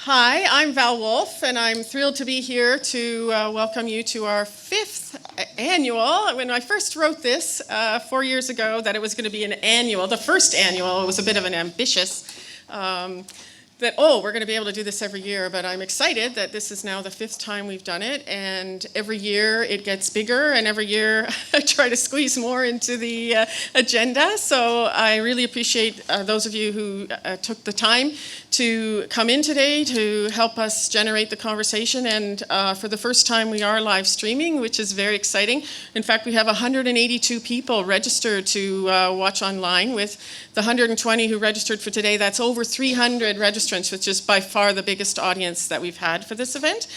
Hi, I'm Val Wolf, and I'm thrilled to be here to welcome you to our 5th annual. When I first wrote this 4 years ago that it was going to be an annual, the first annual, it was a bit of an ambitious, we're going to be able to do this every year, but I'm excited that this is now the 5th time we've done it, and every year it gets bigger, and every year I try to squeeze more into the agenda, so I really appreciate those of you who took the time to come in today to help us generate the conversation, and for the first time we are live streaming, which is very exciting. In fact, we have 182 people registered to watch online. With the 120 who registered for today, that's over 300 registrants, which is by far the biggest audience that we've had for this event.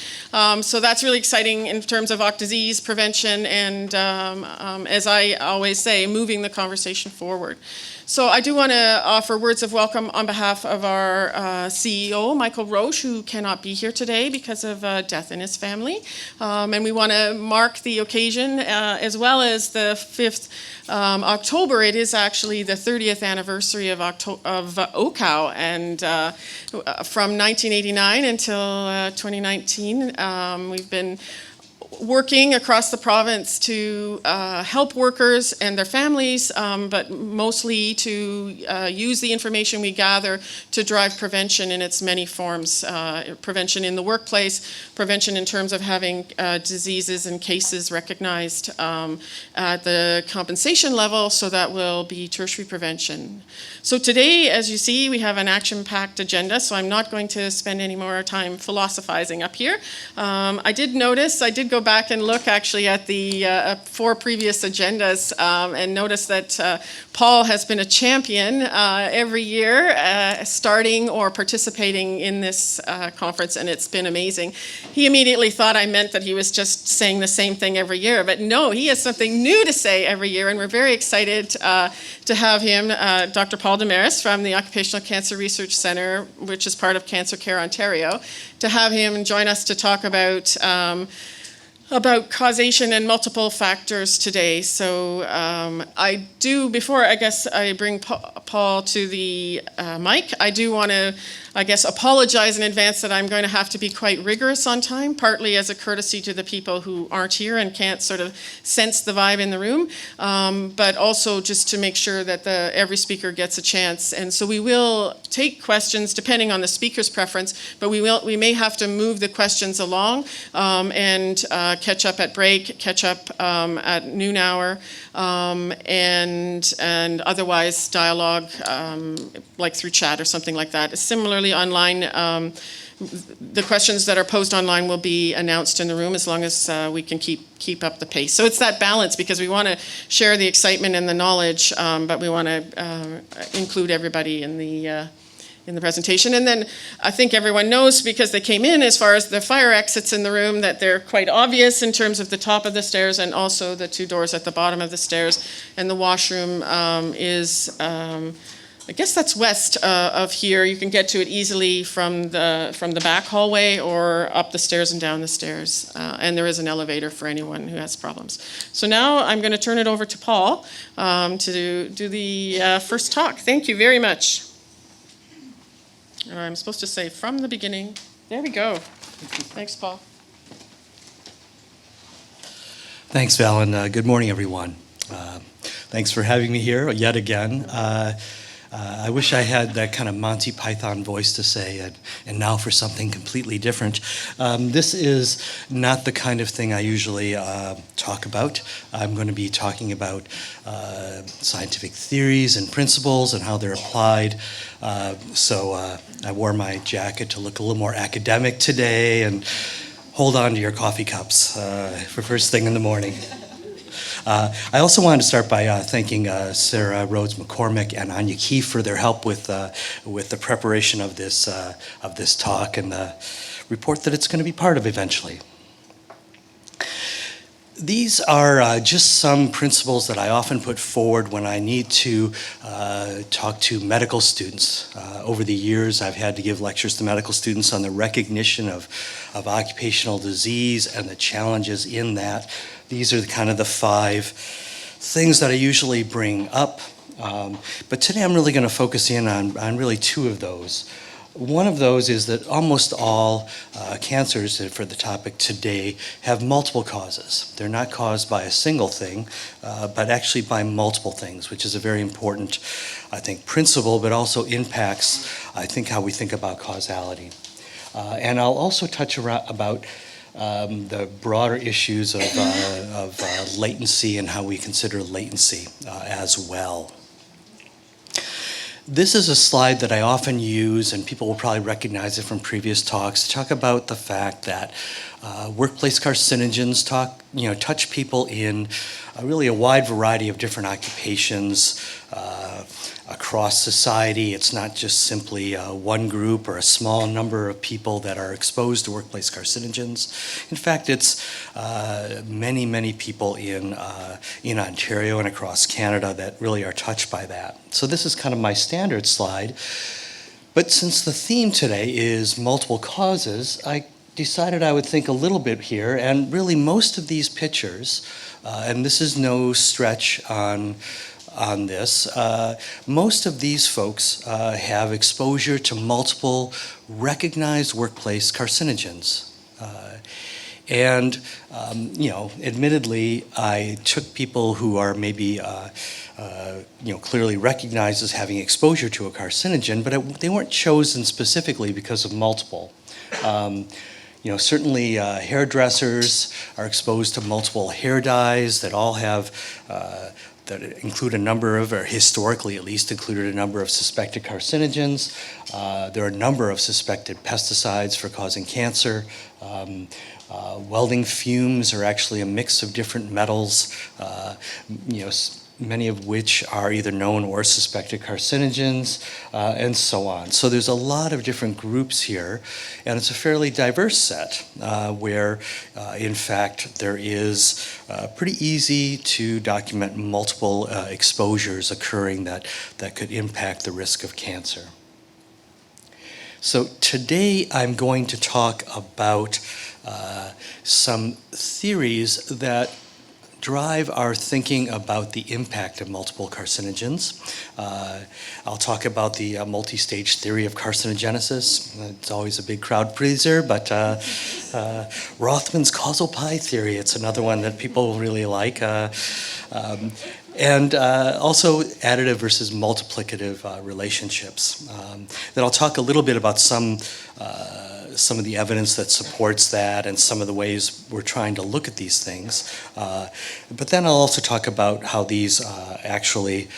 So that's really exciting in terms of OCT disease prevention and, as I always say, moving the conversation forward. So I do want to offer words of welcome on behalf of our CEO, Michael Roche, who cannot be here today because of death in his family. And we want to mark the occasion as well as the 5th October. It is actually the 30th anniversary of OHCOW, and from 1989 until 2019, we've been working across the province to help workers and their families, but mostly to use the information we gather to drive prevention in its many forms. Prevention in the workplace, prevention in terms of having diseases and cases recognized at the compensation level, so that will be tertiary prevention. So today, as you see, we have an action-packed agenda, so I'm not going to spend any more time philosophizing up here. I did go back and look actually at the 4 previous agendas and notice that Paul has been a champion every year, starting or participating in this conference, and it's been amazing. He immediately thought I meant that he was just saying the same thing every year, but no, he has something new to say every year, and we're very excited to have him, Dr. Paul Damaris from the Occupational Cancer Research Centre, which is part of Cancer Care Ontario, to have him join us to talk about causation and multiple factors today. So before I guess I bring Paul to the mic, I do want to, apologize in advance that I'm going to have to be quite rigorous on time, partly as a courtesy to the people who aren't here and can't sort of sense the vibe in the room, but also just to make sure that every speaker gets a chance. And so we will take questions depending on the speaker's preference, but we may have to move the questions along and catch up at break, catch up at noon hour, and otherwise dialogue like through chat or something like that. Similarly, online, the questions that are posed online will be announced in the room as long as we can keep up the pace. So it's that balance, because we want to share the excitement and the knowledge, but we want to include everybody in the presentation. And then I think everyone knows, because they came in, as far as the fire exits in the room, that they're quite obvious in terms of the top of the stairs and also the 2 doors at the bottom of the stairs. And the washroom is, I guess that's west of here. You can get to it easily from the back hallway or up the stairs and down the stairs. And there is an elevator for anyone who has problems. So now I'm going to turn it over to Paul to do the first talk. Thank you very much. I'm supposed to say from the beginning. There we go. Thanks, Paul. Thanks, Val, and good morning, everyone. Thanks for having me here yet again. I wish I had that kind of Monty Python voice to say, and now for something completely different. This is not the kind of thing I usually talk about. I'm going to be talking about scientific theories and principles and how they're applied. So I wore my jacket to look a little more academic today, and hold on to your coffee cups for first thing in the morning. I also wanted to start by thanking Sarah Rhodes McCormick and Anya Keefe for their help with the preparation of this talk and the report that it's going to be part of eventually. These are just some principles that I often put forward when I need to talk to medical students. Over the years, I've had to give lectures to medical students on the recognition of occupational disease and the challenges in that. These are kind of the 5 things that I usually bring up. But today I'm really going to focus in on really 2 of those. One of those is that almost all cancers for the topic today have multiple causes. They're not caused by a single thing, but actually by multiple things, which is a very important, I think, principle, but also impacts, I think, how we think about causality. And I'll also touch about the broader issues of latency and how we consider latency as well. This is a slide that I often use, and people will probably recognize it from previous talks, to talk about the fact that workplace carcinogens touch people in really a wide variety of different occupations across society. It's not just simply one group or a small number of people that are exposed to workplace carcinogens. In fact, it's many, many people in Ontario and across Canada that really are touched by that. So this is kind of my standard slide. But since the theme today is multiple causes, I decided I would think a little bit here, and really most of these pictures, and this is no stretch on this, most of these folks have exposure to multiple recognized workplace carcinogens. Admittedly, I took people who are maybe clearly recognized as having exposure to a carcinogen, but they weren't chosen specifically because of multiple. Certainly hairdressers are exposed to multiple hair dyes that all have that include a number of, or historically at least included a number of suspected carcinogens. There are a number of suspected pesticides for causing cancer. Welding fumes are actually a mix of different metals, many of which are either known or suspected carcinogens, and so on. So there's a lot of different groups here, and it's a fairly diverse set where, in fact, there is pretty easy to document multiple exposures occurring that could impact the risk of cancer. So today I'm going to talk about some theories that drive our thinking about the impact of multiple carcinogens. I'll talk about the multi-stage theory of carcinogenesis. It's always a big crowd pleaser, but Rothmans Causal Theory, it's another one that people really like. And also additive versus multiplicative relationships. Then I'll talk a little bit about some of the evidence that supports that and some of the ways we're trying to look at these things. But then I'll also talk about how these actually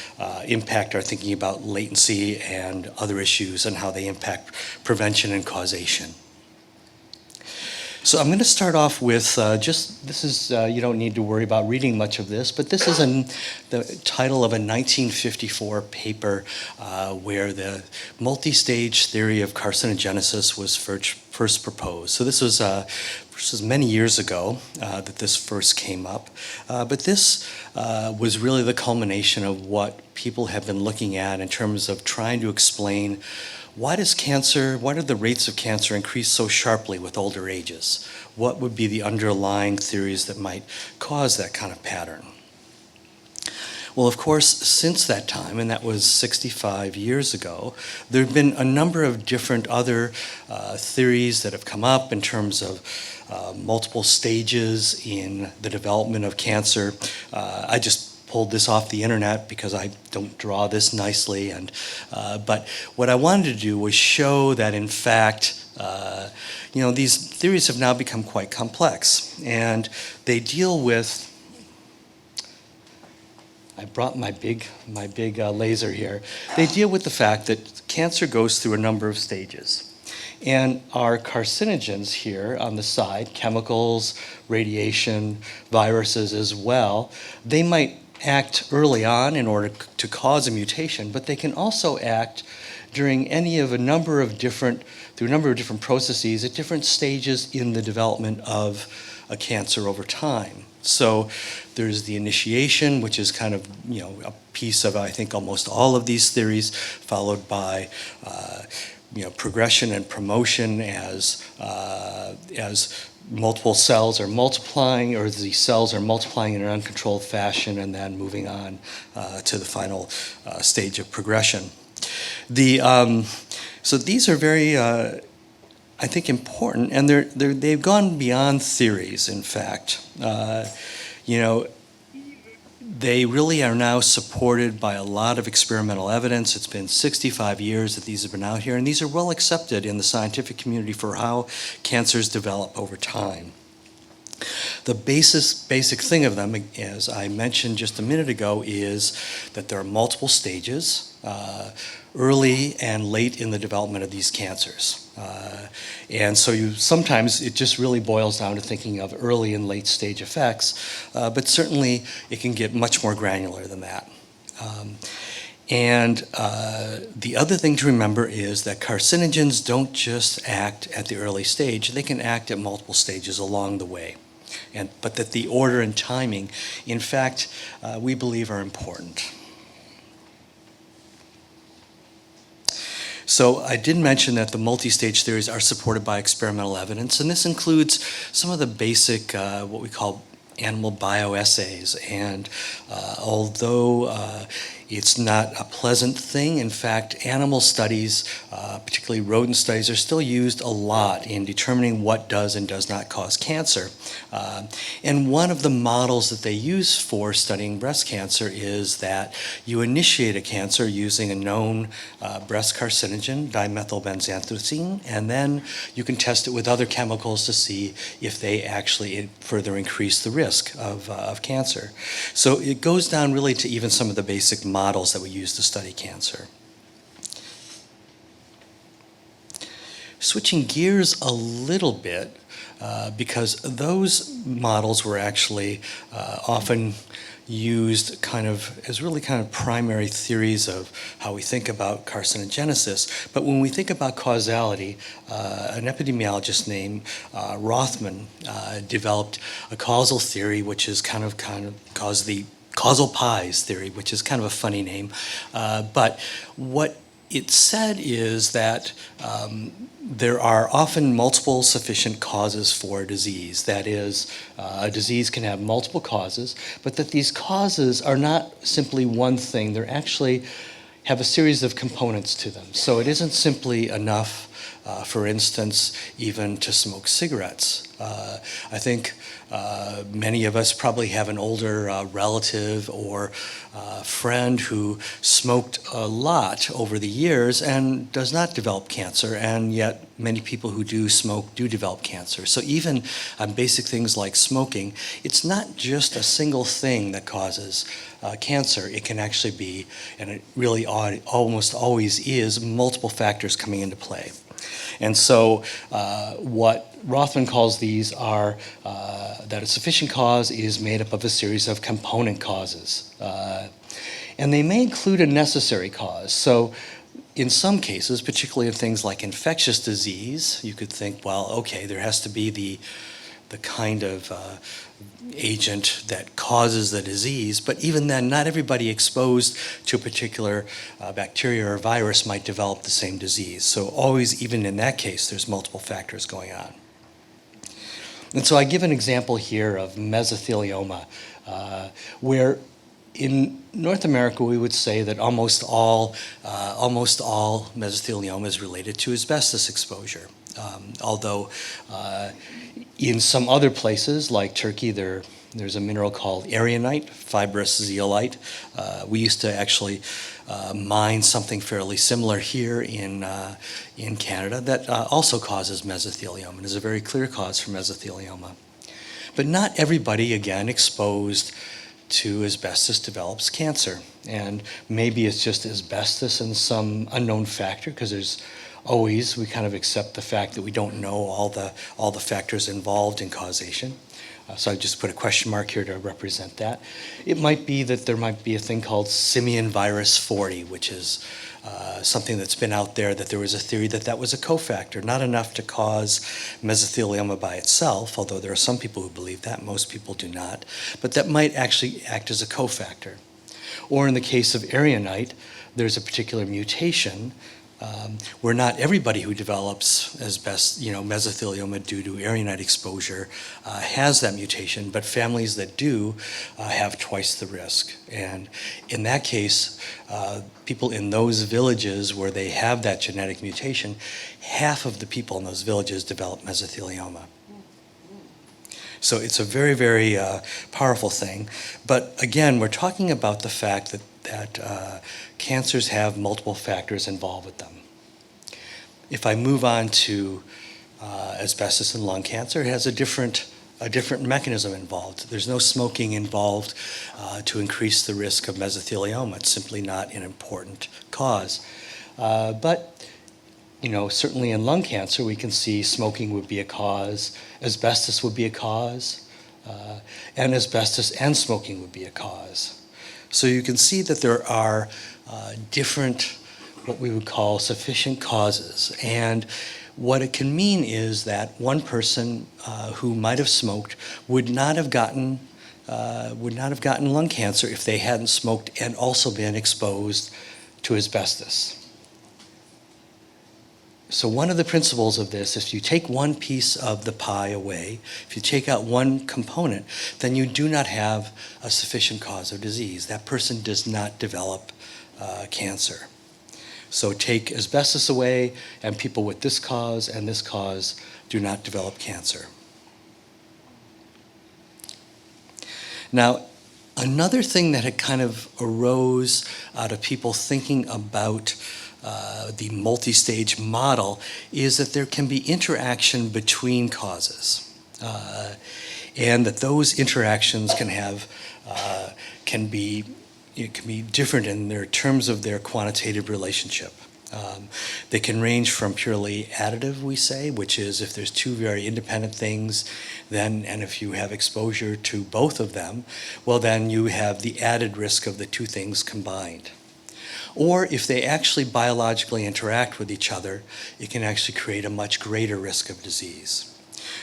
impact our thinking about latency and other issues and how they impact prevention and causation. So I'm going to start off with this is, you don't need to worry about reading much of this, but this is the title of a 1954 paper where the multi-stage theory of carcinogenesis was first proposed. So this was many years ago that this first came up, but this was really the culmination of what people have been looking at in terms of trying to explain why do the rates of cancer increase so sharply with older ages? What would be the underlying theories that might cause that kind of pattern? Well, of course, since that time, and that was 65 years ago, there have been a number of different other theories that have come up in terms of multiple stages in the development of cancer. I just pulled this off the internet because I don't draw this nicely, but what I wanted to do was show that in fact these theories have now become quite complex, and they deal with, I brought my big laser here. They deal with the fact that cancer goes through a number of stages. And our carcinogens here on the side, chemicals, radiation, viruses as well, they might act early on in order to cause a mutation, but they can also act during through a number of different processes at different stages in the development of a cancer over time. So there's the initiation, which is kind of a piece of, I think, almost all of these theories, followed by progression and promotion as multiple cells are multiplying, or the cells are multiplying in an uncontrolled fashion, and then moving on to the final stage of progression. So these are very, I think, important, and they've gone beyond theories, in fact. You know, they really are now supported by a lot of experimental evidence. It's been 65 years that these have been out here, and these are well accepted in the scientific community for how cancers develop over time. The basic thing of them, as I mentioned just a minute ago, is that there are multiple stages, early and late in the development of these cancers. And so sometimes it just really boils down to thinking of early and late stage effects, but certainly it can get much more granular than that. And the other thing to remember is that carcinogens don't just act at the early stage, they can act at multiple stages along the way. But that the order and timing, in fact, we believe are important. So I did mention that the multi-stage theories are supported by experimental evidence, and this includes some of the basic, what we call animal bioassays. And although it's not a pleasant thing, in fact, animal studies, particularly rodent studies, are still used a lot in determining what does and does not cause cancer. And one of the models that they use for studying breast cancer is that you initiate a cancer using a known breast carcinogen, dimethylbenzanthracene, and then you can test it with other chemicals to see if they actually further increase the risk of cancer. So it goes down really to even some of the basic models that we use to study cancer. Switching gears a little bit, because those models were actually often used as really primary theories of how we think about carcinogenesis. But when we think about causality, an epidemiologist named Rothman developed a causal theory, which is kind of caused the Causal pies theory, which is kind of a funny name. But what it said is that there are often multiple sufficient causes for a disease. That is, a disease can have multiple causes, but that these causes are not simply one thing. They actually have a series of components to them. So it isn't simply enough, for instance, even to smoke cigarettes. I think many of us probably have an older relative or friend who smoked a lot over the years and does not develop cancer, and yet many people who do smoke do develop cancer. So even on basic things like smoking, it's not just a single thing that causes cancer. It can actually be, and it really almost always is, multiple factors coming into play. And so what Rothman calls these are that a sufficient cause is made up of a series of component causes. And they may include a necessary cause. So in some cases, particularly in things like infectious disease, you could think, well, okay, there has to be the kind of agent that causes the disease, but even then, not everybody exposed to a particular bacteria or virus might develop the same disease. So always, even in that case, there's multiple factors going on. And so I give an example here of mesothelioma, where in North America, we would say that almost all mesothelioma is related to asbestos exposure. Although in some other places, like Turkey, there's a mineral called erionite, fibrous zeolite. We used to actually mine something fairly similar here in Canada that also causes mesothelioma and is a very clear cause for mesothelioma. But not everybody, again, exposed to asbestos develops cancer. And maybe it's just asbestos and some unknown factor, because there's always, we kind of accept the fact that we don't know all the factors involved in causation. So I just put a question mark here to represent that. It might be that there might be a thing called simian virus 40, which is something that's been out there, that there was a theory that was a cofactor, not enough to cause mesothelioma by itself, although there are some people who believe that, most people do not, but that might actually act as a cofactor. Or in the case of erionite, there's a particular mutation where not everybody who develops mesothelioma due to aerionite exposure has that mutation, but families that do have twice the risk. And in that case, people in those villages where they have that genetic mutation, half of the people in those villages develop mesothelioma. So it's a very, very powerful thing. But again, we're talking about the fact that cancers have multiple factors involved with them. If I move on to asbestos and lung cancer, it has a different mechanism involved. There's no smoking involved to increase the risk of mesothelioma. It's simply not an important cause. But certainly in lung cancer, we can see smoking would be a cause, asbestos would be a cause, and asbestos and smoking would be a cause. So you can see that there are different, what we would call sufficient causes. And what it can mean is that one person who might have smoked would not have gotten lung cancer if they hadn't smoked and also been exposed to asbestos. So one of the principles of this, if you take one piece of the pie away, if you take out one component, then you do not have a sufficient cause of disease. That person does not develop cancer. So take asbestos away, and people with this cause and this cause do not develop cancer. Now, another thing that had kind of arose out of people thinking about the multi-stage model is that there can be interaction between causes, and that those interactions can be different in their terms of their quantitative relationship. They can range from purely additive, we say, which is if there's two very independent things, and if you have exposure to both of them, well, then you have the added risk of the two things combined. Or if they actually biologically interact with each other, it can actually create a much greater risk of disease.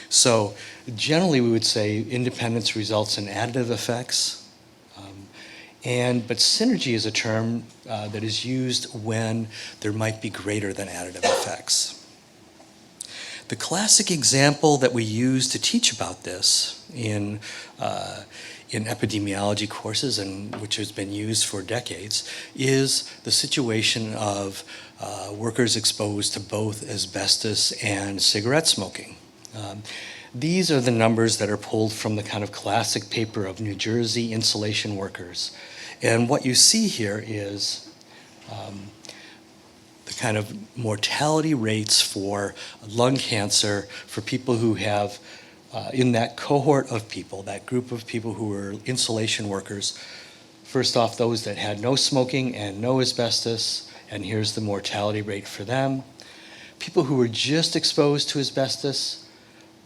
So generally we would say independence results in additive effects, but synergy is a term that is used when there might be greater than additive effects. The classic example that we use to teach about this in epidemiology courses, and which has been used for decades, is the situation of workers exposed to both asbestos and cigarette smoking. These are the numbers that are pulled from the kind of classic paper of New Jersey insulation workers. And what you see here is the kind of mortality rates for lung cancer for people who have in that cohort of people, that group of people who were insulation workers. First off, those that had no smoking and no asbestos, and here's the mortality rate for them. People who were just exposed to asbestos,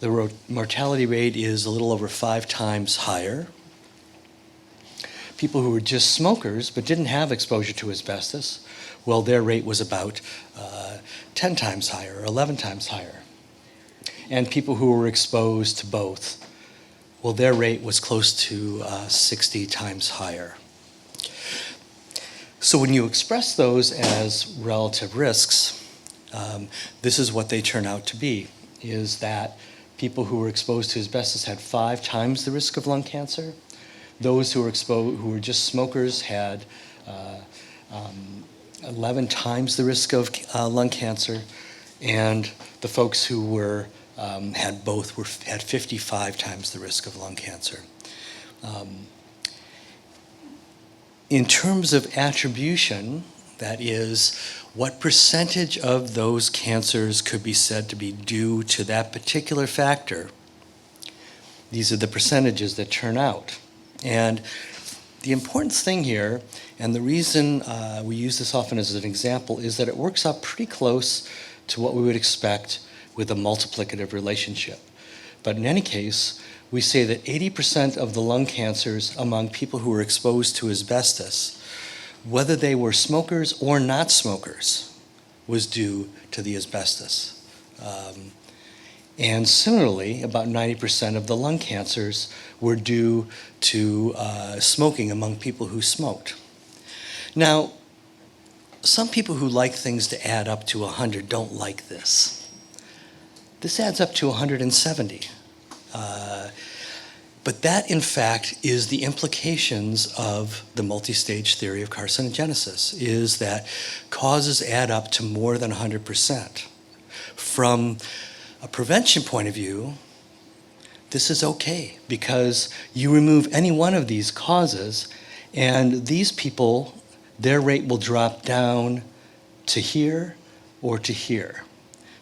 the mortality rate is a little over 5 times higher. People who were just smokers but didn't have exposure to asbestos, well, their rate was about 10 times higher, or 11 times higher. And people who were exposed to both, well, their rate was close to 60 times higher. So when you express those as relative risks, this is what they turn out to be, is that people who were exposed to asbestos had 5 times the risk of lung cancer. Those who were just smokers had 11 times the risk of lung cancer, and the folks who had both had 55 times the risk of lung cancer. In terms of attribution, that is, what percentage of those cancers could be said to be due to that particular factor, these are the percentages that turn out. And the important thing here, and the reason we use this often as an example, is that it works out pretty close to what we would expect with a multiplicative relationship. But in any case, we say that 80% of the lung cancers among people who were exposed to asbestos, whether they were smokers or not smokers, was due to the asbestos. And similarly, about 90% of the lung cancers were due to smoking among people who smoked. Now, some people who like things to add up to 100 don't like this. This adds up to 170. But that, in fact, is the implications of the multi-stage theory of carcinogenesis, is that causes add up to more than 100%. From a prevention point of view, this is okay, because you remove any one of these causes, and these people, their rate will drop down to here or to here.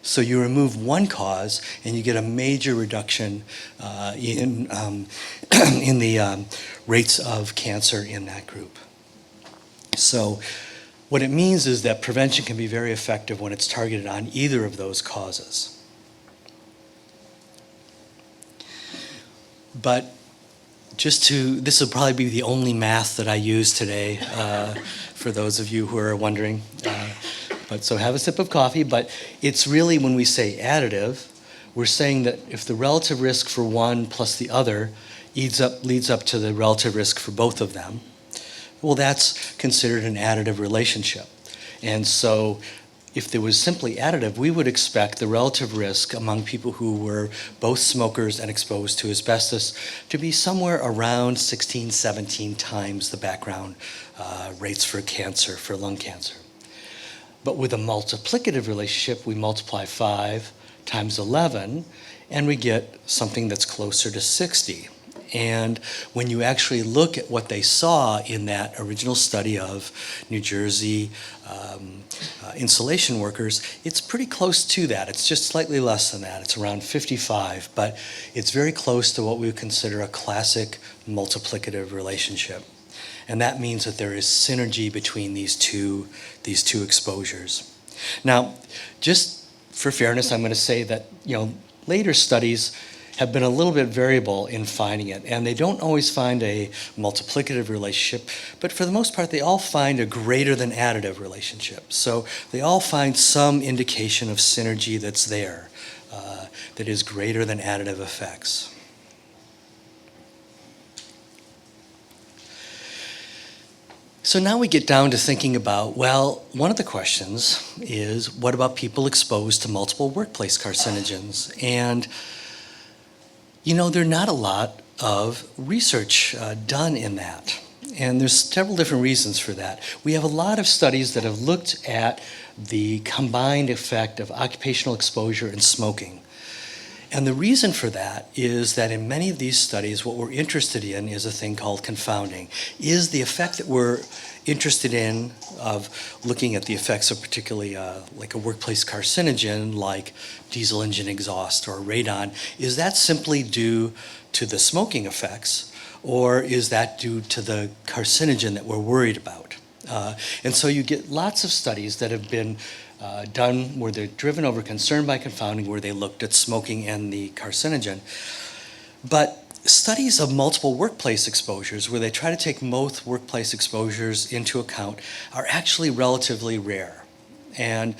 So you remove one cause, and you get a major reduction in the rates of cancer in that group. So what it means is that prevention can be very effective when it's targeted on either of those causes. But this will probably be the only math that I use today for those of you who are wondering. So have a sip of coffee, but it's really, when we say additive, we're saying that if the relative risk for one plus the other leads up to the relative risk for both of them, well, that's considered an additive relationship. And so if there was simply additive, we would expect the relative risk among people who were both smokers and exposed to asbestos to be somewhere around 16, 17 times the background rates for cancer, for lung cancer. But with a multiplicative relationship, we multiply 5 times 11, and we get something that's closer to 60. And when you actually look at what they saw in that original study of New Jersey insulation workers, it's pretty close to that. It's just slightly less than that. It's around 55, but it's very close to what we would consider a classic multiplicative relationship. And that means that there is synergy between these two exposures. Now, just for fairness, I'm going to say that later studies have been a little bit variable in finding it, and they don't always find a multiplicative relationship, but for the most part, they all find a greater than additive relationship. So they all find some indication of synergy that's there, that is greater than additive effects. So now we get down to thinking about, well, one of the questions is, what about people exposed to multiple workplace carcinogens? And, there are not a lot of research done in that. And there's several different reasons for that. We have a lot of studies that have looked at the combined effect of occupational exposure and smoking. And the reason for that is that in many of these studies, what we're interested in is a thing called confounding. Is the effect that we're interested in of looking at the effects of particularly like a workplace carcinogen like diesel engine exhaust or radon, is that simply due to the smoking effects, or is that due to the carcinogen that we're worried about? And so you get lots of studies that have been done where they're driven over concern by confounding, where they looked at smoking and the carcinogen. But studies of multiple workplace exposures, where they try to take both workplace exposures into account, are actually relatively rare. And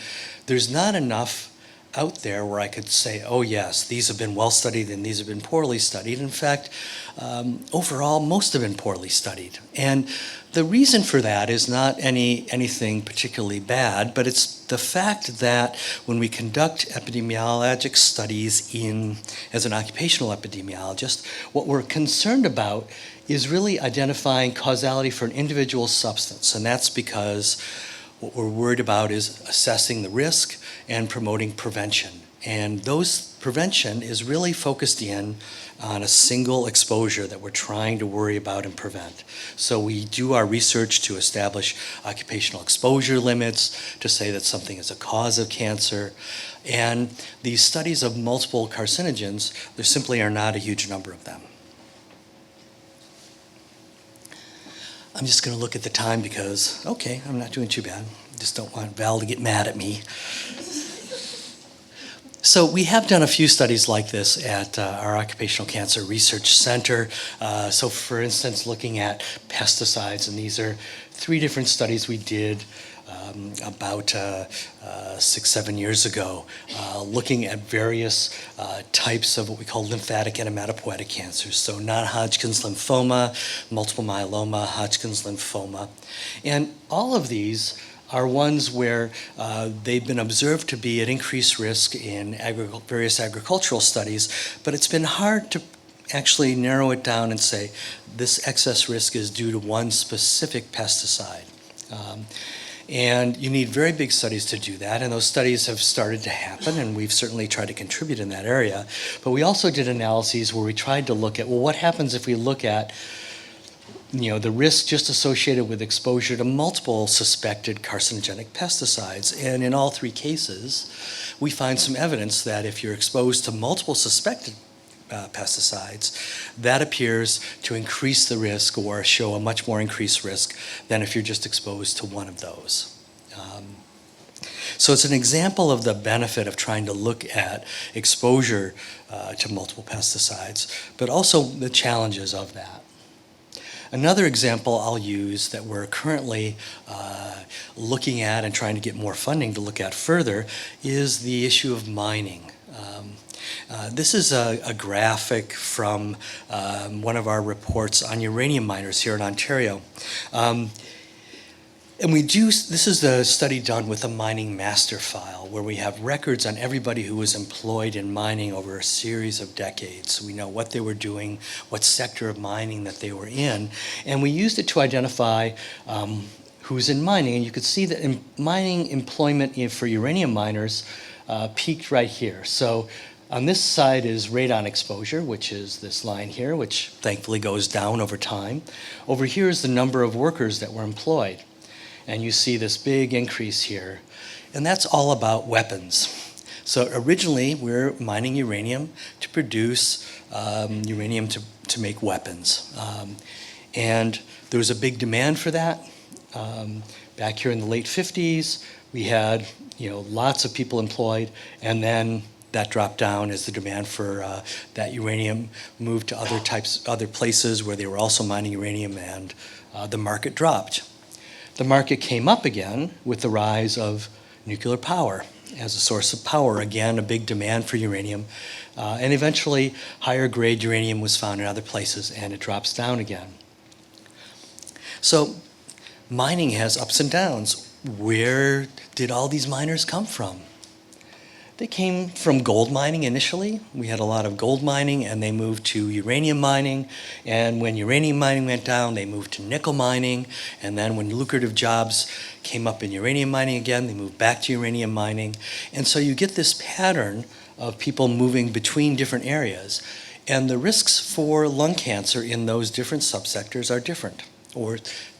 there's not enough out there where I could say, oh yes, these have been well studied and these have been poorly studied. In fact, overall, most have been poorly studied. And the reason for that is not anything particularly bad, but it's the fact that when we conduct epidemiologic studies as an occupational epidemiologist, what we're concerned about is really identifying causality for an individual substance. And that's because what we're worried about is assessing the risk and promoting prevention. And prevention is really focused in on a single exposure that we're trying to worry about and prevent. So we do our research to establish occupational exposure limits, to say that something is a cause of cancer. And these studies of multiple carcinogens, there simply are not a huge number of them. I'm just going to look at the time because, okay, I'm not doing too bad. Just don't want Val to get mad at me. So we have done a few studies like this at our Occupational Cancer Research Center. So for instance, looking at pesticides, and these are 3 different studies we did about 6-7 years ago, looking at various types of what we call lymphatic and hematopoietic cancers. So non-Hodgkin's lymphoma, multiple myeloma, Hodgkin's lymphoma. And all of these are ones where they've been observed to be at increased risk in various agricultural studies, but it's been hard to actually narrow it down and say this excess risk is due to one specific pesticide. And you need very big studies to do that, and those studies have started to happen, and we've certainly tried to contribute in that area. But we also did analyses where we tried to look at, well, what happens if we look at the risk just associated with exposure to multiple suspected carcinogenic pesticides. And in all three cases, we find some evidence that if you're exposed to multiple suspected pesticides, that appears to increase the risk or show a much more increased risk than if you're just exposed to one of those. So it's an example of the benefit of trying to look at exposure to multiple pesticides, but also the challenges of that. Another example I'll use that we're currently looking at and trying to get more funding to look at further is the issue of mining. This is a graphic from one of our reports on uranium miners here in Ontario. And this is the study done with a mining master file where we have records on everybody who was employed in mining over a series of decades. We know what they were doing, what sector of mining that they were in, and we used it to identify who's in mining. And you could see that mining employment for uranium miners peaked right here. So on this side is radon exposure, which is this line here, which thankfully goes down over time. Over here is the number of workers that were employed. And you see this big increase here. And that's all about weapons. So originally, we're mining uranium to produce uranium to make weapons. And there was a big demand for that. Back here in the late 50s, we had lots of people employed, and then that dropped down as the demand for that uranium moved to other places where they were also mining uranium, and the market dropped. The market came up again with the rise of nuclear power as a source of power. Again, a big demand for uranium. And eventually, higher grade uranium was found in other places, and it drops down again. So mining has ups and downs. Where did all these miners come from? They came from gold mining initially. We had a lot of gold mining, and they moved to uranium mining. And when uranium mining went down, they moved to nickel mining. And then when lucrative jobs came up in uranium mining again, they moved back to uranium mining. And so you get this pattern of people moving between different areas. And the risks for lung cancer in those different subsectors are different, or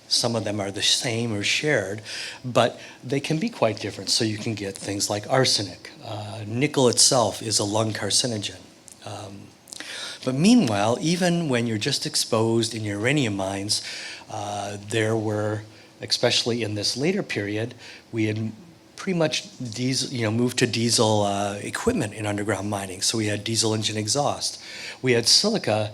some of them are the same or shared, but they can be quite different. So you can get things like arsenic. Nickel itself is a lung carcinogen. But meanwhile, even when you're just exposed in uranium mines, there were, especially in this later period, we had pretty much moved to diesel equipment in underground mining. So we had diesel engine exhaust. We had silica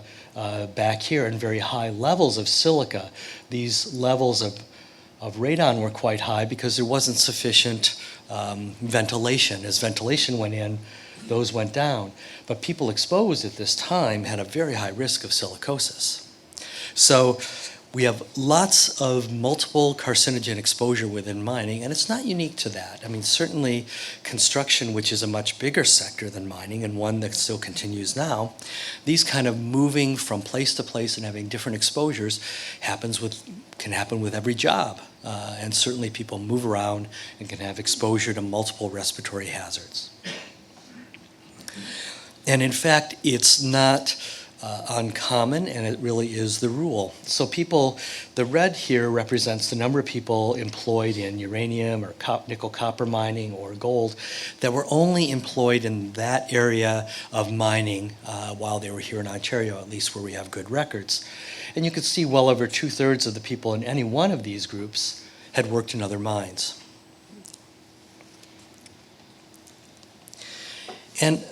back here, and very high levels of silica. These levels of radon were quite high because there wasn't sufficient ventilation. As ventilation went in, those went down. But people exposed at this time had a very high risk of silicosis. So we have lots of multiple carcinogen exposure within mining, and it's not unique to that. I mean, certainly construction, which is a much bigger sector than mining and one that still continues now, these kind of moving from place to place and having different exposures can happen with every job. And certainly people move around and can have exposure to multiple respiratory hazards. And in fact, it's not uncommon, and it really is the rule. So the red here represents the number of people employed in uranium or nickel copper mining or gold that were only employed in that area of mining while they were here in Ontario, at least where we have good records. And you could see well over 2/3 of the people in any one of these groups had worked in other mines. And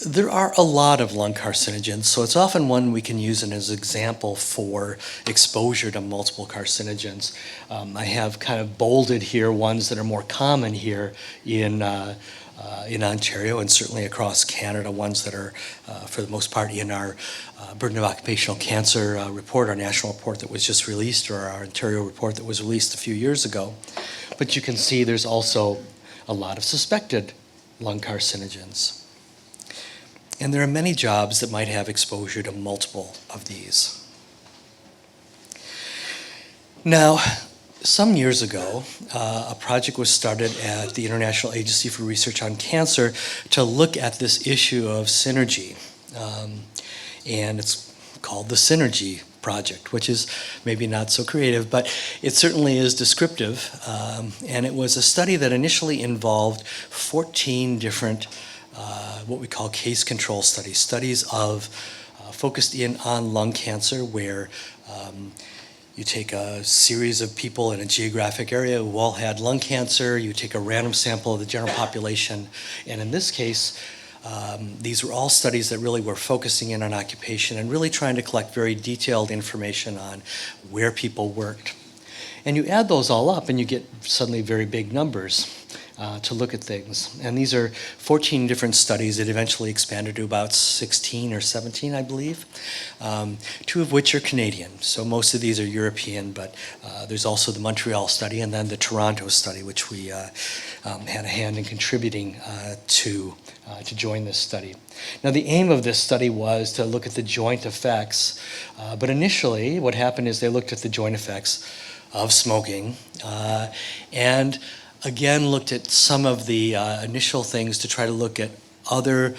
there are a lot of lung carcinogens, so it's often one we can use as an example for exposure to multiple carcinogens. I have kind of bolded here ones that are more common here in Ontario and certainly across Canada, ones that are, for the most part, in our Burden of Occupational Cancer report, our national report that was just released, or our Ontario report that was released a few years ago. but you can see there's also a lot of suspected lung carcinogens. And there are many jobs that might have exposure to multiple of these. Now, some years ago, a project was started at the International Agency for Research on Cancer to look at this issue of synergy. And it's called the Synergy Project, which is maybe not so creative, but it certainly is descriptive. And it was a study that initially involved 14 different what we call case control studies, studies of focused in on lung cancer, where you take a series of people in a geographic area who all had lung cancer, you take a random sample of the general population, and in this case, these were all studies that really were focusing in on occupation and really trying to collect very detailed information on where people worked. And you add those all up and you get suddenly very big numbers to look at things. And these are 14 different studies that eventually expanded to about 16 or 17, I believe, 2 of which are Canadian. So most of these are European, but there's also the Montreal study and then the Toronto study, which we had a hand in contributing to join this study. Now, the aim of this study was to look at the joint effects, but initially what happened is they looked at the joint effects of smoking and again looked at some of the initial things to try to look at other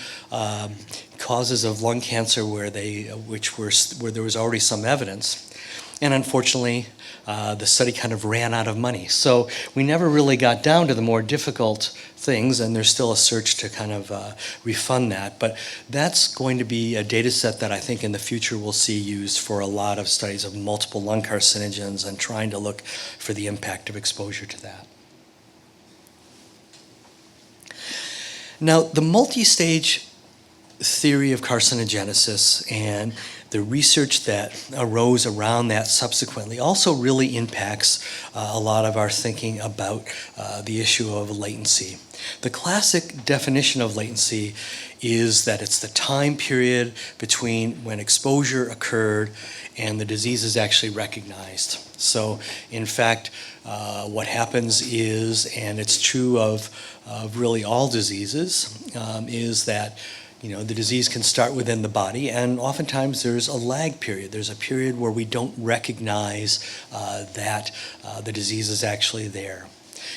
causes of lung cancer where there was already some evidence. And unfortunately, the study kind of ran out of money. So we never really got down to the more difficult things, and there's still a search to kind of refund that. But that's going to be a data set that I think in the future we'll see used for a lot of studies of multiple lung carcinogens and trying to look for the impact of exposure to that. Now, the multi-stage theory of carcinogenesis and the research that arose around that subsequently also really impacts a lot of our thinking about the issue of latency. The classic definition of latency is that it's the time period between when exposure occurred and the disease is actually recognized. So, in fact, what happens is, and it's true of really all diseases, is that the disease can start within the body, and oftentimes there's a lag period. There's a period where we don't recognize that the disease is actually there.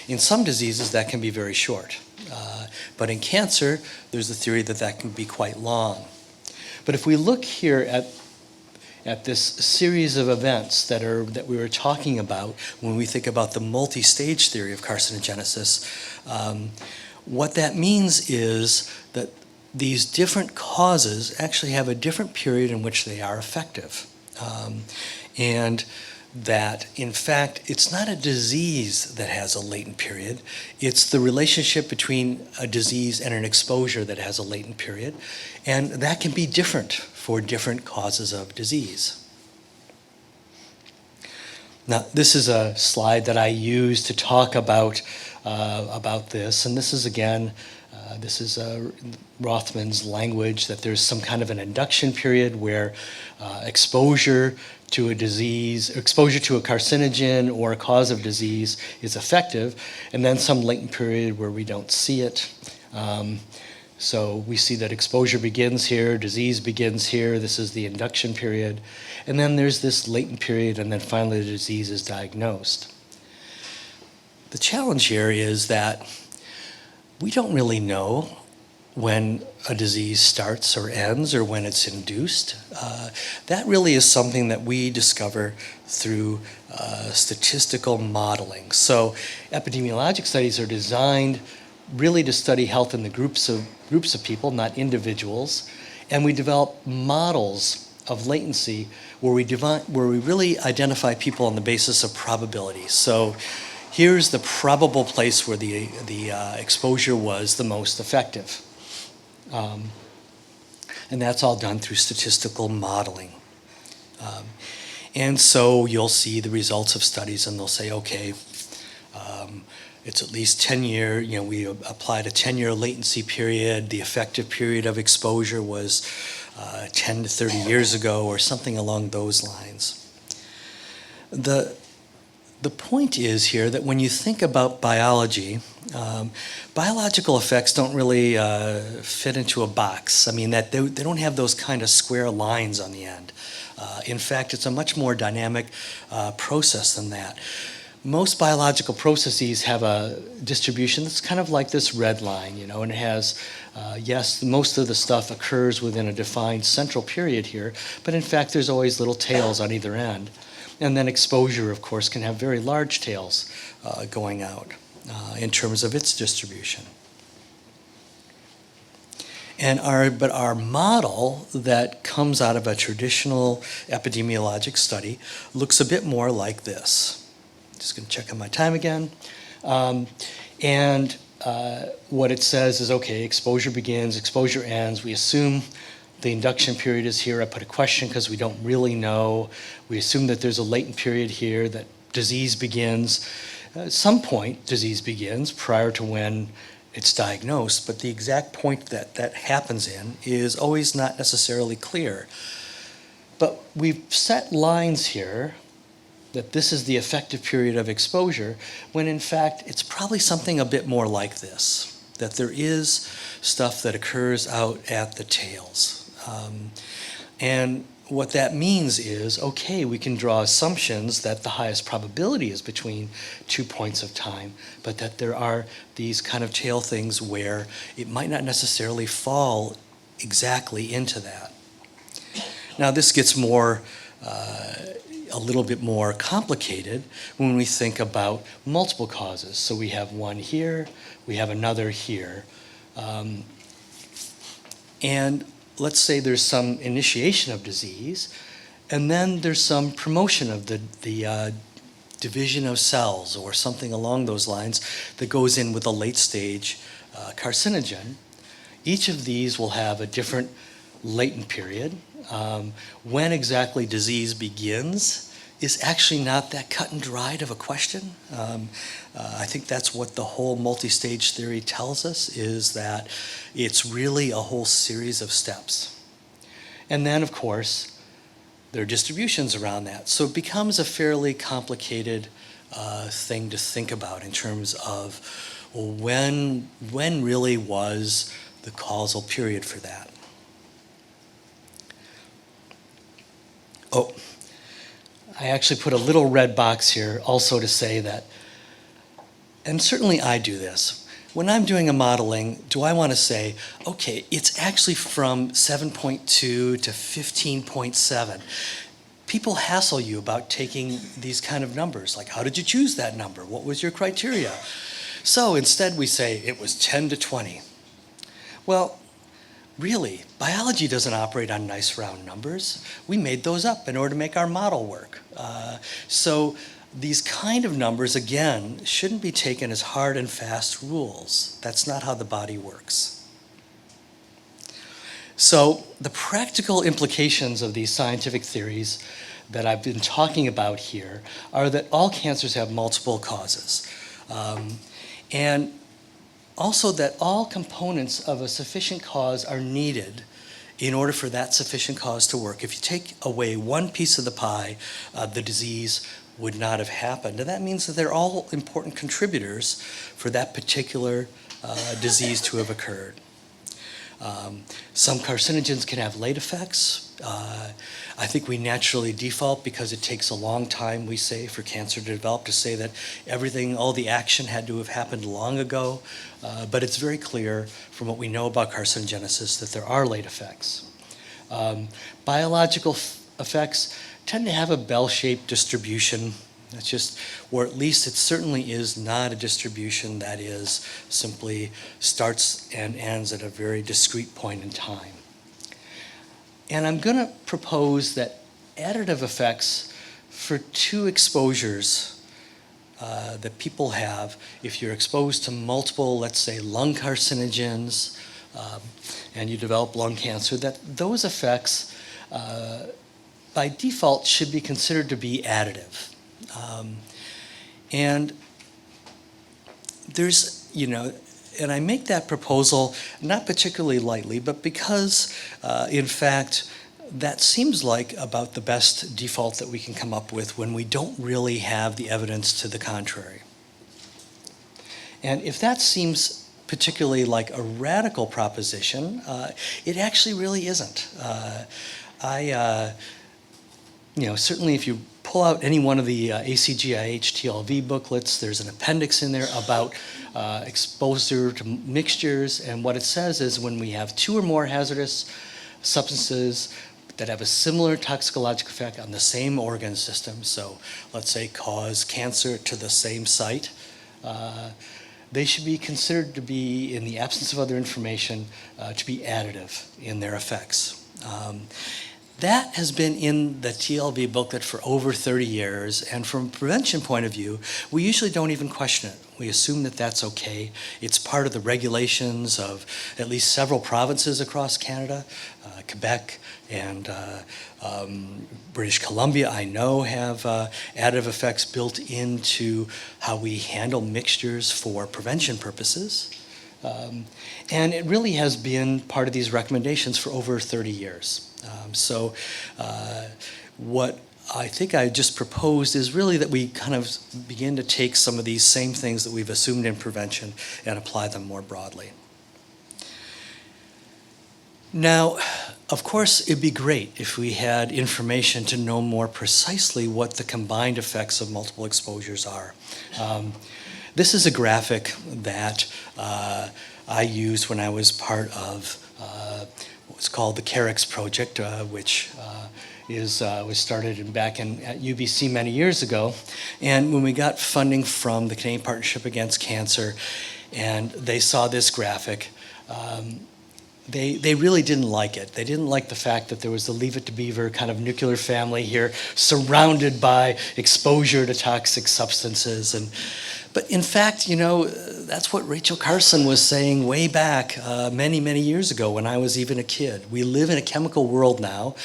In some diseases, that can be very short. But in cancer, there's the theory that that can be quite long. But if we look here at this series of events that we were talking about when we think about the multi-stage theory of carcinogenesis, what that means is that these different causes actually have a different period in which they are effective. And that, in fact, it's not a disease that has a latent period. It's the relationship between a disease and an exposure that has a latent period. And that can be different for different causes of disease. Now, this is a slide that I use to talk about this. And this is, again, this is Rothmans Language, that there's some kind of an induction period where exposure to a disease, exposure to a carcinogen or a cause of disease is effective, and then some latent period where we don't see it. So we see that exposure begins here, disease begins here, this is the induction period, and then there's this latent period, and then finally the disease is diagnosed. The challenge here is that we don't really know when a disease starts or ends or when it's induced. That really is something that we discover through statistical modeling. So epidemiologic studies are designed really to study health in the groups of people, not individuals, and we develop models of latency where we really identify people on the basis of probability. So here's the probable place where the exposure was the most effective. And that's all done through statistical modeling. And so you'll see the results of studies and they'll say, okay, it's at least 10-year, we applied a 10-year latency period. The effective period of exposure was 10 to 30 years ago or something along those lines. The The point is here that when you think about biology, biological effects don't really fit into a box. I mean, that they don't have those kind of square lines on the end. In fact, it's a much more dynamic process than that. Most biological processes have a distribution that's kind of like this red line, you know, and it has, yes, most of the stuff occurs within a defined central period here, but in fact, there's always little tails on either end. And then exposure, of course, can have very large tails going out in terms of its distribution. And our model that comes out of a traditional epidemiologic study looks a bit more like this. Just going to check on my time again. What it says is, okay, exposure begins, exposure ends. We assume the induction period is here. I put a question because we don't really know. We assume that there's a latent period here, that disease begins. At some point, disease begins prior to when it's diagnosed, but the exact point that that happens in is always not necessarily clear. But we've set lines here that this is the effective period of exposure, when in fact it's probably something a bit more like this, that there is stuff that occurs out at the tails. And what that means is, okay, we can draw assumptions that the highest probability is between 2 points of time, but that there are these kind of tail things where it might not necessarily fall exactly into that. Now this gets more, a little bit more complicated when we think about multiple causes. So we have one here, we have another here. And let's say there's some initiation of disease, and then there's some promotion of the division of cells or something along those lines that goes in with a late stage carcinogen. Each of these will have a different latent period. When exactly disease begins is actually not that cut and dried of a question. I think that's what the whole multi-stage theory tells us, is that it's really a whole series of steps. And then, of course, there are distributions around that. So it becomes a fairly complicated thing to think about in terms of, well, when really was the causal period for that? Oh, I actually put a little red box here also to say that, and certainly I do this, when I'm doing a modeling, do I want to say, okay, it's actually from 7.2 to 15.7. People hassle you about taking these kind of numbers, like how did you choose that number? What was your criteria? So instead we say it was 10 to 20. Well, really, biology doesn't operate on nice round numbers. We made those up in order to make our model work. So these kind of numbers, again, shouldn't be taken as hard and fast rules. That's not how the body works. So the practical implications of these scientific theories that I've been talking about here are that all cancers have multiple causes. And also that all components of a sufficient cause are needed in order for that sufficient cause to work. If you take away one piece of the pie, the disease would not have happened. And that means that they're all important contributors for that particular disease to have occurred. Some carcinogens can have late effects. I think we naturally default, because it takes a long time, we say, for cancer to develop, to say that everything, all the action had to have happened long ago. But it's very clear from what we know about carcinogenesis that there are late effects. Biological effects tend to have a bell-shaped distribution. That's just, or at least it certainly is not a distribution that is simply starts and ends at a very discrete point in time. And I'm going to propose that additive effects for two exposures that people have, if you're exposed to multiple, let's say, lung carcinogens, and you develop lung cancer, that those effects, by default, should be considered to be additive. And there's, you know, and I make that proposal not particularly lightly, but because, in fact, that seems like about the best default that we can come up with when we don't really have the evidence to the contrary. And if that seems particularly like a radical proposition, it actually really isn't. Certainly if you pull out any one of the ACGIH TLV booklets, there's an appendix in there about exposure to mixtures, and what it says is when we have two or more hazardous substances that have a similar toxicological effect on the same organ system, so let's say cause cancer to the same site, they should be considered to be, in the absence of other information, to be additive in their effects. That has been in the TLV booklet for over 30 years, and from a prevention point of view, we usually don't even question it. We assume that that's okay. It's part of the regulations of at least several provinces across Canada. Quebec and British Columbia, I know, have additive effects built into how we handle mixtures for prevention purposes. And it really has been part of these recommendations for over 30 years. What I think I just proposed is really that we kind of begin to take some of these same things that we've assumed in prevention and apply them more broadly. Now, of course, it'd be great if we had information to know more precisely what the combined effects of multiple exposures are. This is a graphic that I used when I was part of what's called the CAREX project, which was started at UBC many years ago. And when we got funding from the Canadian Partnership Against Cancer, and they saw this graphic, they really didn't like it. They didn't like the fact that there was the Leave It to Beaver kind of nuclear family here, surrounded by exposure to toxic substances. But in fact, that's what Rachel Carson was saying way back many, many years ago when I was even a kid. We live in a chemical world now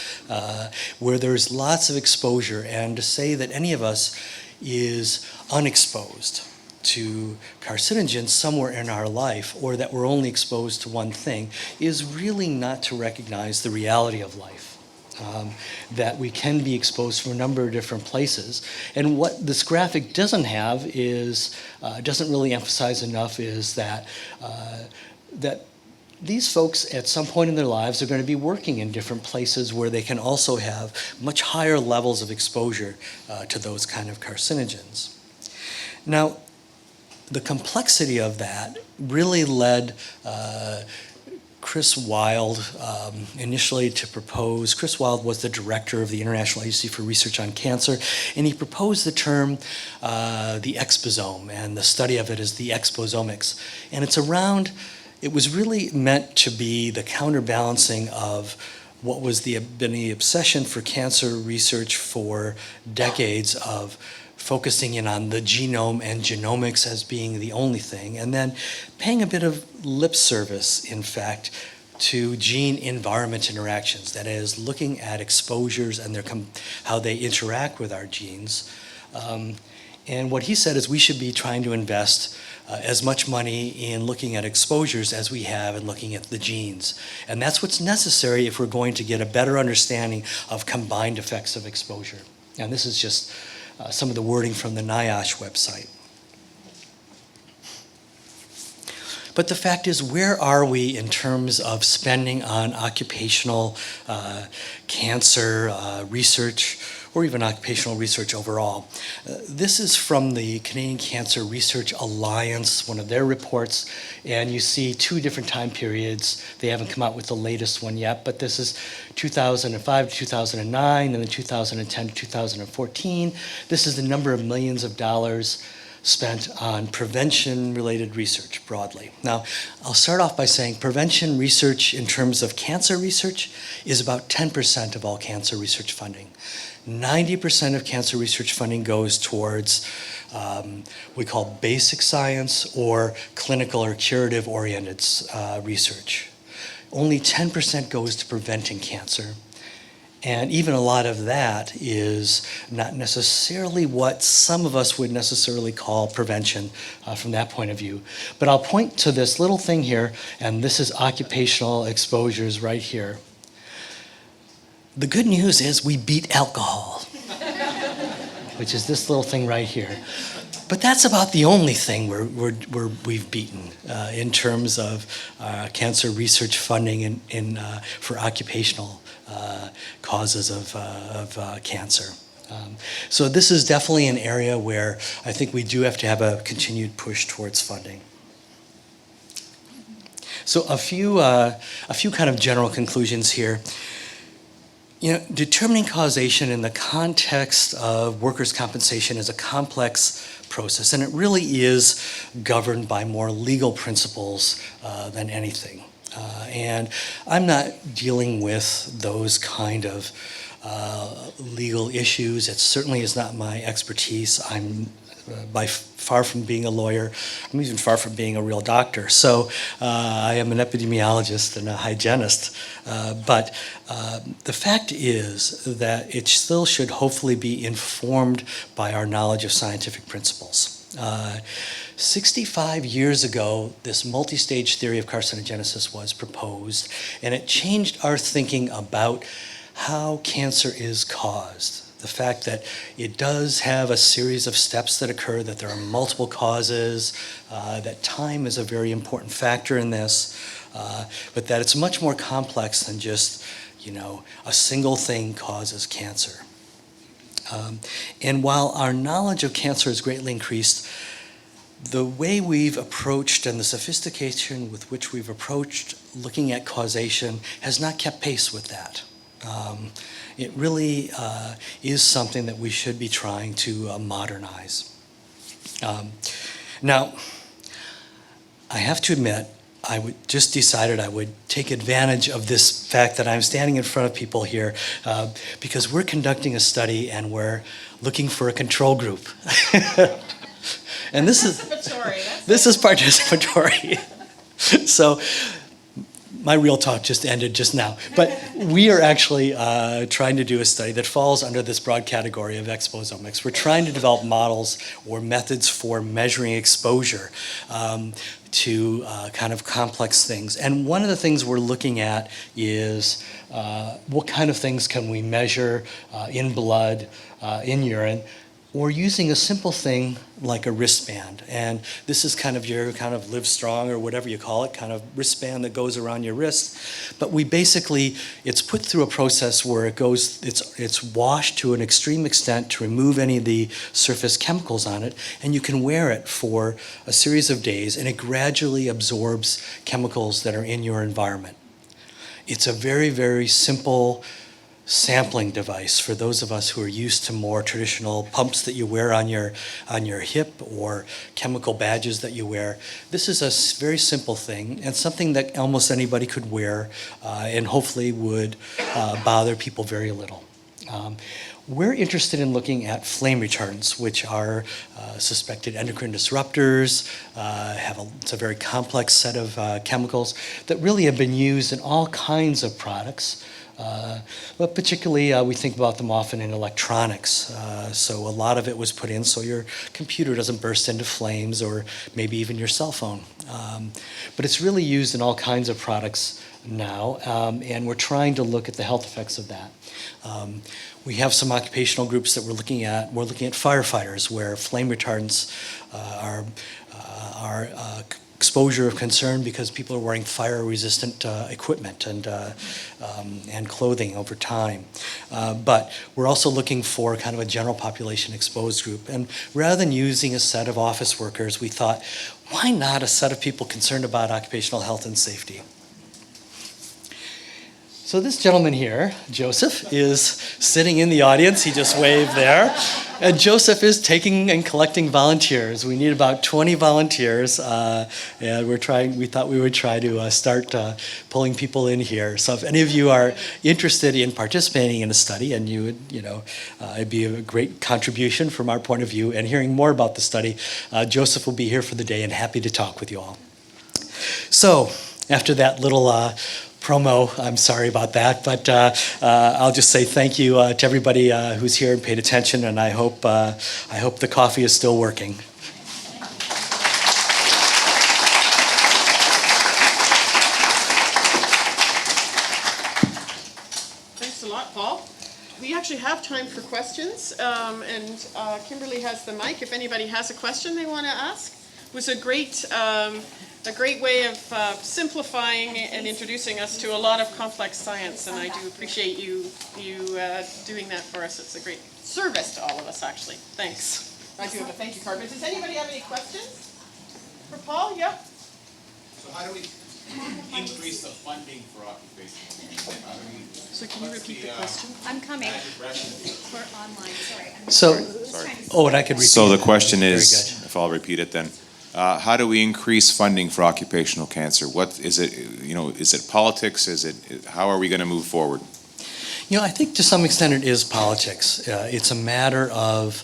where there's lots of exposure, and to say that any of us is unexposed to carcinogens somewhere in our life, or that we're only exposed to one thing, is really not to recognize the reality of life. That we can be exposed from a number of different places. And what this graphic doesn't have is, doesn't really emphasize enough, is that these folks at some point in their lives are going to be working in different places where they can also have much higher levels of exposure to those kind of carcinogens. Now, the complexity of that really led Chris Wild initially to propose. Chris Wild was the director of the International Agency for Research on Cancer, and he proposed the term the exposome, and the study of it is the Exposomics. And it was really meant to be the counterbalancing of what was been the obsession for cancer research for decades of focusing in on the genome and genomics as being the only thing, and then paying a bit of lip service, in fact, to gene-environment interactions. That is, looking at exposures and how they interact with our genes. And what he said is we should be trying to invest as much money in looking at exposures as we have in looking at the genes. And that's what's necessary if we're going to get a better understanding of combined effects of exposure. And this is just some of the wording from the NIOSH website. But the fact is, where are we in terms of spending on occupational cancer research, or even occupational research overall? This is from the Canadian Cancer Research Alliance, one of their reports, and you see two different time periods. They haven't come out with the latest one yet, but this is 2005 to 2009, and then 2010 to 2014. This is the number of millions of dollars spent on prevention-related research broadly. Now, I'll start off by saying prevention research in terms of cancer research is about 10% of all cancer research funding. 90% of cancer research funding goes towards we call basic science or clinical or curative-oriented research. Only 10% goes to preventing cancer. And even a lot of that is not necessarily what some of us would necessarily call prevention from that point of view. But I'll point to this little thing here, and this is occupational exposures right here. The good news is we beat alcohol, which is this little thing right here. But that's about the only thing we've beaten in terms of cancer research funding for occupational causes of cancer. So this is definitely an area where I think we do have to have a continued push towards funding. So a few kind of general conclusions here. You know, determining causation in the context of workers' compensation is a complex process, and it really is governed by more legal principles than anything. And I'm not dealing with those kind of legal issues. It certainly is not my expertise. I'm far from being a lawyer. I'm even far from being a real doctor. So I am an epidemiologist and a hygienist. But the fact is that it still should hopefully be informed by our knowledge of scientific principles. 65 years ago, this multi-stage theory of carcinogenesis was proposed, and it changed our thinking about how cancer is caused. The fact that it does have a series of steps that occur, that there are multiple causes, that time is a very important factor in this, but that it's much more complex than just, you know, a single thing causes cancer. And while our knowledge of cancer has greatly increased, the way we've approached and the sophistication with which we've approached looking at causation has not kept pace with that. It really is something that we should be trying to modernize. Now, I have to admit, I just decided I would take advantage of this fact that I'm standing in front of people here because we're conducting a study and we're looking for a control group. And this is participatory. So my real talk just ended just now. But we are actually trying to do a study that falls under this broad category of exposomics. We're trying to develop models or methods for measuring exposure to kind of complex things. And one of the things we're looking at is what kind of things can we measure in blood, in urine, or using a simple thing like a wristband. And this is kind of your kind of Live Strong or whatever you call it, kind of wristband that goes around your wrist. But we basically, it's put through a process where it goes, it's washed to an extreme extent to remove any of the surface chemicals on it, and you can wear it for a series of days, and it gradually absorbs chemicals that are in your environment. It's a very, very simple sampling device for those of us who are used to more traditional pumps that you wear on your hip or chemical badges that you wear. This is a very simple thing and something that almost anybody could wear and hopefully would bother people very little. We're interested in looking at flame retardants, which are suspected endocrine disruptors, it's a very complex set of chemicals that really have been used in all kinds of products. But particularly, we think about them often in electronics. So a lot of it was put in so your computer doesn't burst into flames, or maybe even your cell phone. But it's really used in all kinds of products now, and we're trying to look at the health effects of that. We have some occupational groups that we're looking at. We're looking at firefighters, where flame retardants are exposure of concern because people are wearing fire-resistant equipment and clothing over time. But we're also looking for kind of a general population exposed group. And rather than using a set of office workers, we thought, why not a set of people concerned about occupational health and safety? So this gentleman here, Joseph, is sitting in the audience. He just waved there. And Joseph is taking and collecting volunteers. We need about 20 volunteers. And we thought we would try to start pulling people in here. So if any of you are interested in participating in a study, and you would, it'd be a great contribution from our point of view, and hearing more about the study, Joseph will be here for the day and happy to talk with you all. So after that little promo, I'm sorry about that, but I'll just say thank you to everybody who's here and paid attention, and I hope the coffee is still working. Thanks a lot, Paul. actually have time for questions, and Kimberly has the mic. If anybody has a question they want to ask, it was a great way of simplifying and introducing us to a lot of complex science, and I do appreciate you doing that for us. It's a great service to all of us, actually. Thanks. I do have a thank you card. But does anybody have any questions for Paul? Yep. So how do we increase the funding for occupational? So can you repeat the question? I'm coming for online, sorry. So, and I could repeat. So the it. question Very is, good. if I'll repeat it then, how do we increase funding for occupational cancer? What is it, is it politics? How are we going to move forward? I think to some extent it is politics. It's a matter of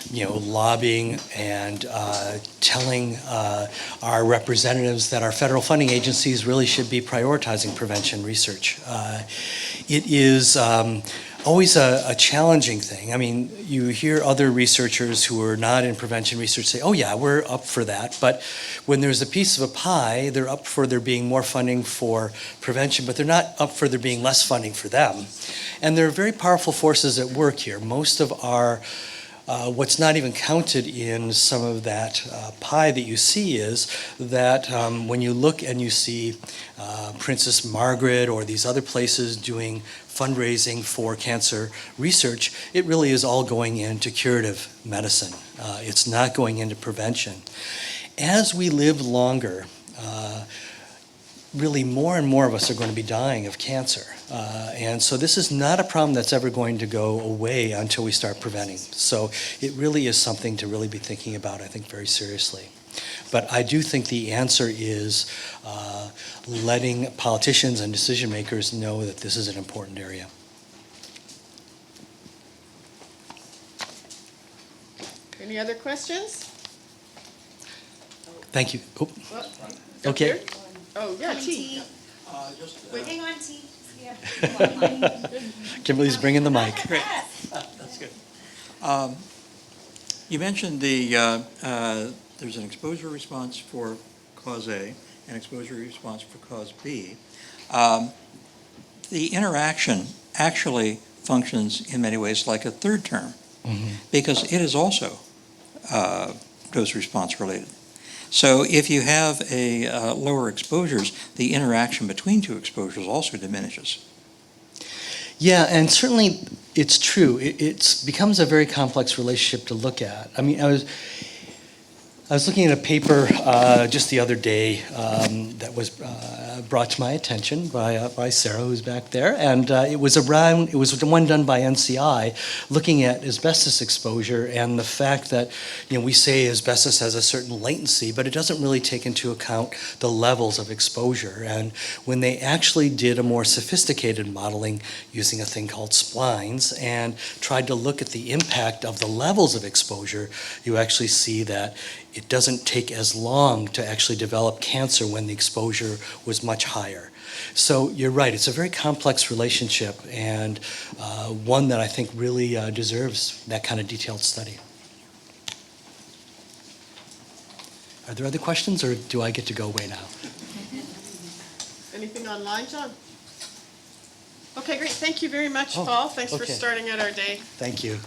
lobbying and telling our representatives that our federal funding agencies really should be prioritizing prevention research. It is always a challenging thing. I mean, you hear other researchers who are not in prevention research say, oh yeah, we're up for that. But when there's a piece of a pie, they're up for there being more funding for prevention, but they're not up for there being less funding for them. And there are very powerful forces at work here. Most of our what's not even counted in some of that pie that you see is that when you look and you see Princess Margaret or these other places doing fundraising for cancer research, it really is all going into curative medicine. It's not going into prevention. As we live longer, really more and more of us are going to be dying of cancer. And so this is not a problem that's ever going to go away until we start preventing. So it really is something to really be thinking about, I think, very seriously. But I do think the answer is letting politicians and decision makers know that this is an important area. Any other questions? Thank you. Oh, What? okay. Here? Oh, yeah, tea. Hang on, T. Yeah. Kimberly's bringing the mic. Great. That's good. You mentioned there's an exposure response for cause A and exposure response for cause B. The interaction actually functions in many ways like a third term because it is also dose response related. So if you have a lower exposures, the interaction between two exposures also diminishes. Yeah, and certainly it's true. It becomes a very complex relationship to look at. I mean, I was looking at a paper just the other day that was brought to my attention by Sarah, who's back there, and it was the one done by NCI, looking at asbestos exposure and the fact that we say asbestos has a certain latency, but it doesn't really take into account the levels of exposure. And when they actually did a more sophisticated modeling using a thing called splines and tried to look at the impact of the levels of exposure, you actually see that it doesn't take as long to actually develop cancer when the exposure was much higher. So you're right, it's a very complex relationship and one that I think really deserves that kind of detailed study. Are there other questions or do I get to go away now? Anything online, John? Okay, great. Thank you very much, Paul. Thanks for okay. starting out our day. Thank you.